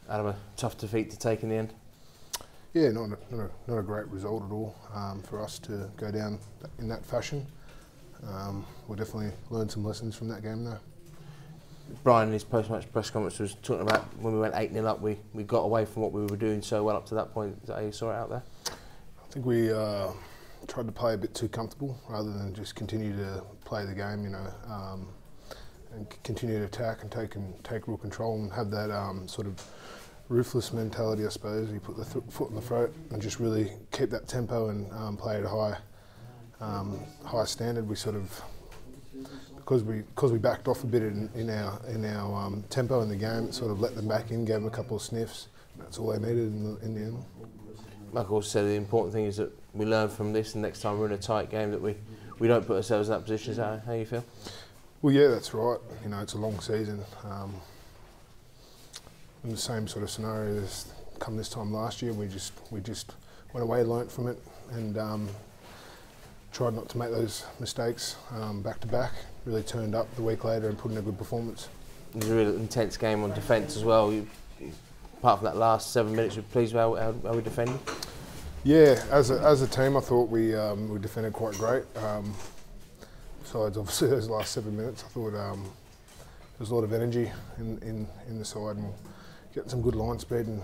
Adam, a tough defeat to take in the end? Yeah, not a great result at all for us to go down in that fashion. We'll definitely learn some lessons from that game though. Brian in his post-match press conference was talking about when we went 8-0 up, we got away from what we were doing so well up to that point. Is that how you saw it out there? I think we tried to play a bit too comfortable rather than just continue to play the game, you know, and continue to attack and take real control and have that sort of ruthless mentality, I suppose. You put the foot in the throat and just really keep that tempo and play at a high standard. We sort of, because we backed off a bit in our tempo in the game, sort of let them back in, gave them a couple of sniffs. That's all they needed in the end. Like I also said, the important thing is that we learn from this, and next time we're in a tight game that we don't put ourselves in that position. Is that how you feel? Well, yeah, that's right. You know, it's a long season. In the same sort of scenario as come this time last year, we just went away, learnt from it, and tried not to make those mistakes back to back. Really turned up the week later and put in a good performance. It was a really intense game on defence as well. Apart from that last 7 minutes, you're pleased with how we defended? Yeah, as a team, I thought we defended quite great. Besides, obviously, those last 7 minutes, I thought there was a lot of energy in the side and getting some good line speed and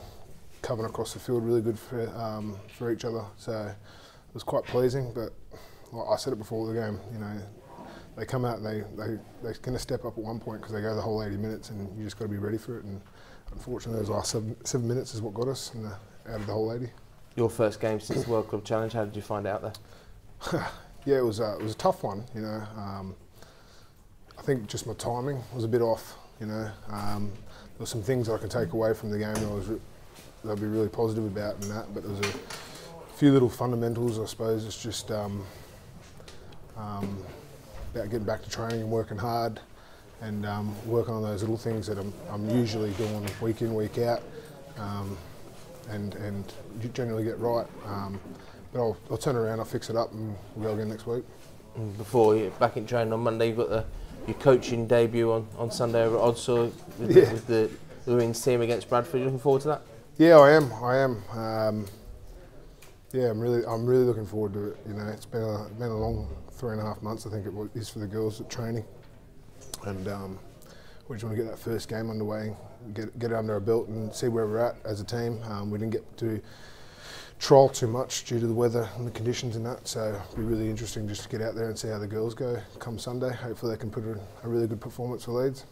covering across the field, really good for each other. So it was quite pleasing. But like I said it before the game, you know, they come out and they're going to step up at one point because they go the whole 80 minutes, and you just got to be ready for it. And unfortunately, those last 7 minutes is what got us out of the whole 80. Your first game since the World Club Challenge, how did you find out there? Yeah, it was a tough one. You know, I think just my timing was a bit off. You know, there were some things I could take away from the game that I'd be really positive about and that, but there was a few little fundamentals, I suppose. It's just about getting back to training and working hard and working on those little things that I'm usually doing week in, week out, and generally get right. But I'll turn around, I'll fix it up, and we'll go again next week. Before you're back in training on Monday, you've got your coaching debut on Sunday over at Odsaw with the women's team against Bradford. You looking forward to that? Yeah, I am. Yeah, I'm really looking forward to it. You know, it's been a long 3.5 months, I think it is for the girls at training, and we just want to get that first game underway, get it under our belt, and see where we're at as a team. We didn't get to trial too much due to the weather and the conditions and that, so it'll be really interesting just to get out there and see how the girls go come Sunday. Hopefully they can put in a really good performance for Leeds.